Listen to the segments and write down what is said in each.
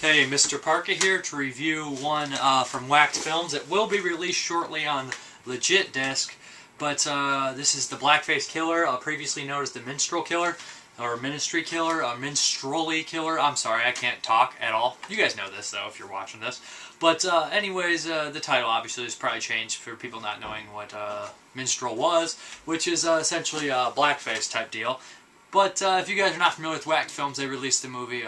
Hey, Mrparka here to review one from Wax Films. It will be released shortly on Legit Disc, but this is the Blackface Killer, previously known as the Minstrel Killer, or Ministry Killer, Minstrelly Killer. I'm sorry, I can't talk at all. You guys know this, though, if you're watching this. But anyways, the title obviously has probably changed for people not knowing what Minstrel was, which is essentially a blackface type deal. But if you guys are not familiar with Wax Films, they released the movie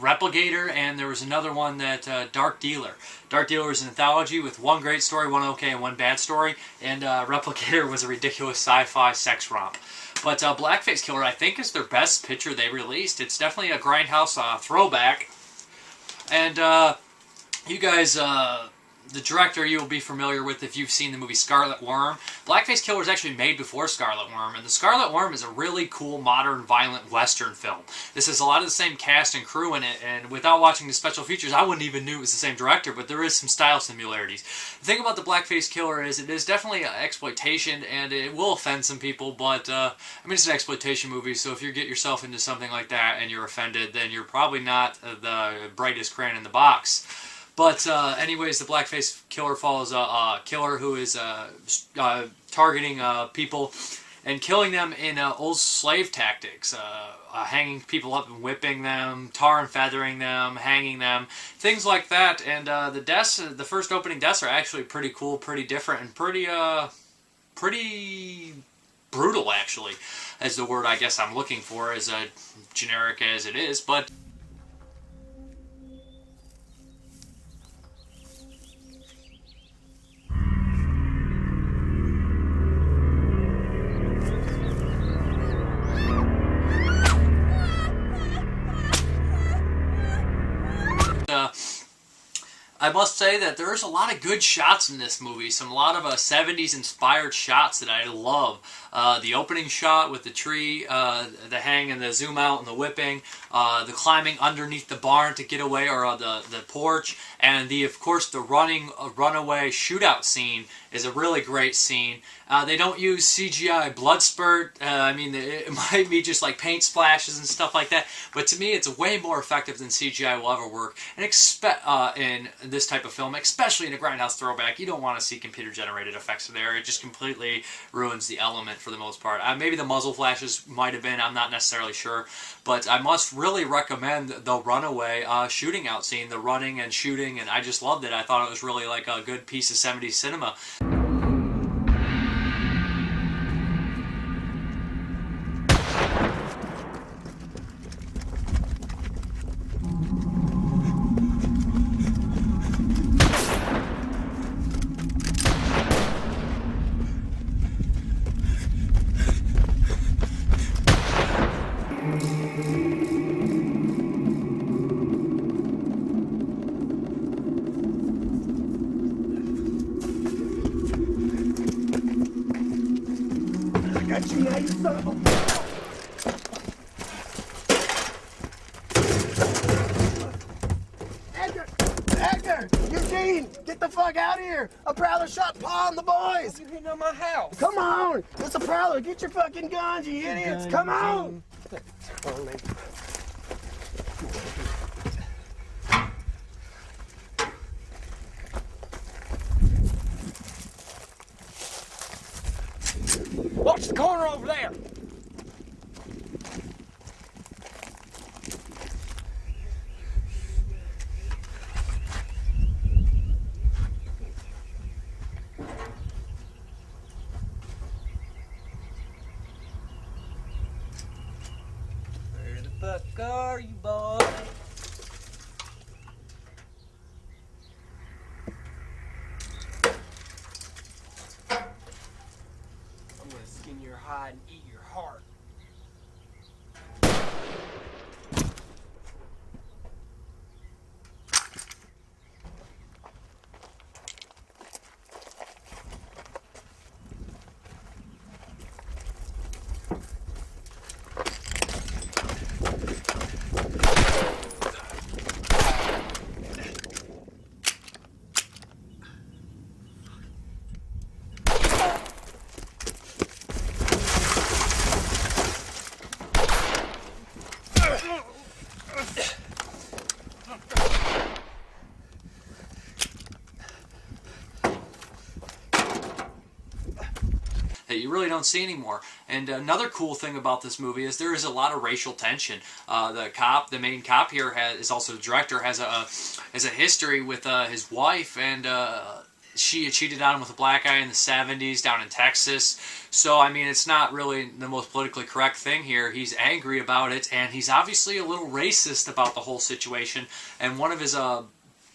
Replicator, and there was another one that Dark Dealer. Dark Dealer was an anthology with one great story, one okay, and one bad story, and Replicator was a ridiculous sci-fi sex romp. But Blackface Killer, I think, is their best picture they released. It's definitely a grindhouse throwback, and you guys, the director you'll be familiar with if you've seen the movie Scarlet Worm. Blackface Killer was actually made before Scarlet Worm, and the Scarlet Worm is a really cool, modern, violent Western film. This has a lot of the same cast and crew in it, and without watching the special features, I wouldn't even know it was the same director, but there is some style similarities. The thing about the Blackface Killer is it is definitely an exploitation, and it will offend some people, but, I mean, it's an exploitation movie, so if you get yourself into something like that and you're offended, then you're probably not the brightest crayon in the box. But anyways, the Blackface Killer follows a killer who is targeting people and killing them in old slave tactics, hanging people up and whipping them, tar and feathering them, hanging them, things like that. And the deaths, the first opening deaths, are actually pretty cool, pretty different, and pretty brutal, actually, as the word I guess I'm looking for, as generic as it is, but. I must say that there's a lot of good shots in this movie. A lot of 70s inspired shots that I love. The opening shot with the tree, the hang and the zoom out and the whipping, the climbing underneath the barn to get away, or the porch, and of course the runaway shootout scene is a really great scene. They don't use CGI blood spurt. I mean, it might be just like paint splashes and stuff like that, but to me it's way more effective than CGI will ever work. And in this type of film, especially in a grindhouse throwback, you don't want to see computer-generated effects there. It just completely ruins the element for the most part. Maybe the muzzle flashes might have been, I'm not necessarily sure, but I must really recommend the runaway shooting out scene, the running and shooting, and I just loved it. I thought it was really like a good piece of 70s cinema. Got you now, you son of a... Edgar! Eugene! Get the fuck out of here! A prowler shot Pa and the boys! You hitting on my house? Come on! It's a prowler! Get your fucking guns, you idiots! Come on! Watch the corner over there! Where the that you really don't see anymore. And another cool thing about this movie is there is a lot of racial tension. The main cop here is also the director, has a history with his wife, and she had cheated on him with a black guy in the 70s down in Texas. So, I mean, it's not really the most politically correct thing here. He's angry about it, and he's obviously a little racist about the whole situation. And one of his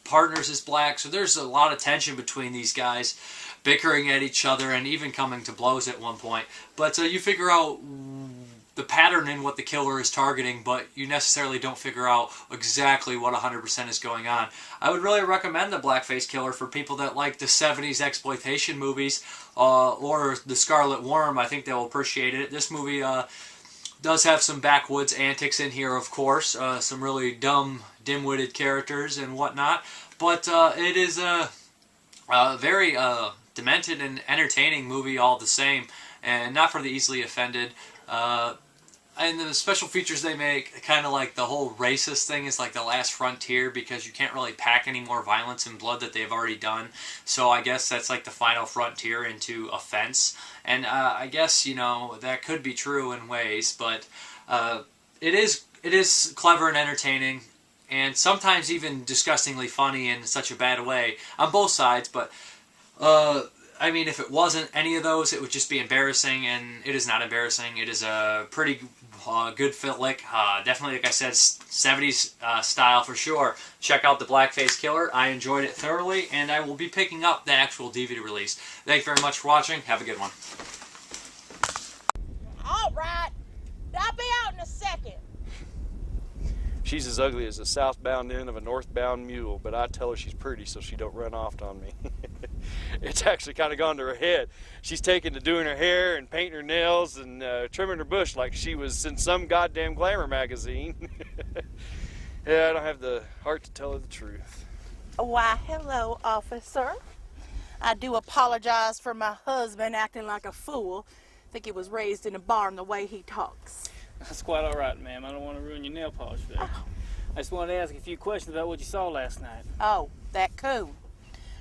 partners is black, so there's a lot of tension between these guys, bickering at each other and even coming to blows at one point. But you figure out the pattern in what the killer is targeting, but you necessarily don't figure out exactly what 100% is going on. I would really recommend the Blackface Killer for people that like the 70s exploitation movies or the Scarlet Worm. I think they'll appreciate it. This movie does have some backwoods antics in here, of course, some really dumb, dim-witted characters and whatnot, but it is a very demented and entertaining movie all the same, and not for the easily offended. And the special features they make, kind of like the whole racist thing is like the last frontier, because you can't really pack any more violence and blood that they've already done. So I guess that's like the final frontier into offense. And I guess, you know, that could be true in ways, but it is clever and entertaining, and sometimes even disgustingly funny in such a bad way on both sides. But I mean, if it wasn't any of those, it would just be embarrassing, and it is not embarrassing. It is a pretty good flick. Definitely, like I said, 70s style for sure. Check out the Blackface Killer. I enjoyed it thoroughly, and I will be picking up the actual DVD release. Thank you very much for watching. Have a good one. All right. I'll be out in a second. She's as ugly as the southbound end of a northbound mule, but I tell her she's pretty so she don't run off on me. It's actually kind of gone to her head. She's taken to doing her hair and painting her nails and trimming her bush like she was in some goddamn glamour magazine. Yeah, I don't have the heart to tell her the truth. Why, hello, officer. I do apologize for my husband acting like a fool. I think he was raised in a barn the way he talks. That's quite all right, ma'am. I don't want to ruin your nail polish there. Oh. I just wanted to ask a few questions about what you saw last night. Oh, that coon.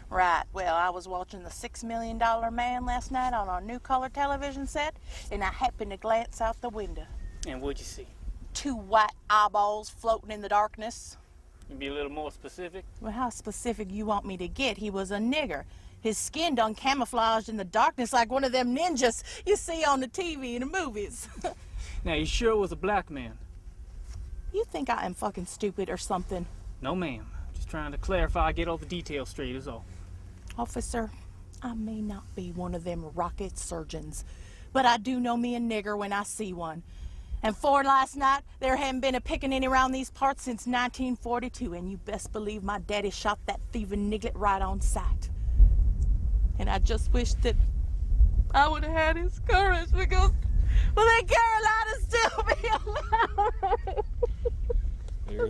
Right, well, I was watching the $6 Million Man last night on our new color television set, and I happened to glance out the window. And what'd you see? 2 white eyeballs floating in the darkness. You be a little more specific? Well, how specific you want me to get? He was a nigger. His skin done camouflaged in the darkness like one of them ninjas you see on the TV in the movies. Now, you sure it was a black man? You think I am fucking stupid or something? No, ma'am. Just trying to clarify, get all the details straight is all. Officer, I may not be one of them rocket surgeons, but I do know me a nigger when I see one. And for last night, there hadn't been a pickaninny around these parts since 1942, and you best believe my daddy shot that thieving niglet right on sight. And I just wish that I would have had his courage, because, well, then Carolina still be alive.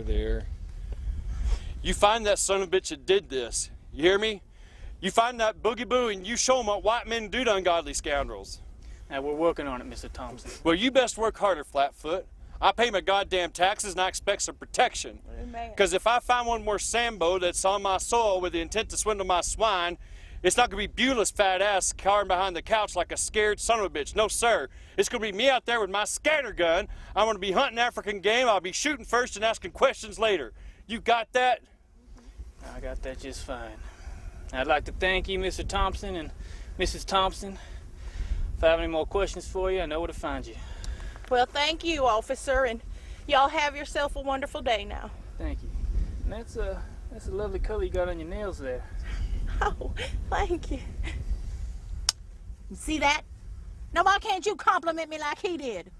There. You find that son of a bitch that did this. You hear me? You find that boogie-boo and you show him what white men do to ungodly scoundrels. Now, we're working on it, Mr. Thompson. Well, you best work harder, Flatfoot. I pay my goddamn taxes and I expect some protection. Because if I find one more Sambo that's on my soil with the intent to swindle my swine, it's not going to be Beulah's fat ass cowering behind the couch like a scared son of a bitch. No, sir. It's going to be me out there with my scatter gun. I'm going to be hunting African game. I'll be shooting first and asking questions later. You got that? I got that just fine. I'd like to thank you, Mr. Thompson and Mrs. Thompson. If I have any more questions for you, I know where to find you. Well, thank you, officer, and y'all have yourself a wonderful day now. Thank you. And that's a lovely color you got on your nails there. Oh, thank you. You see that? Now why can't you compliment me like he did?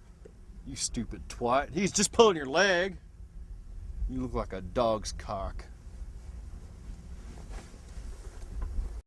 You stupid twat. He's just pulling your leg. You look like a dog's cock.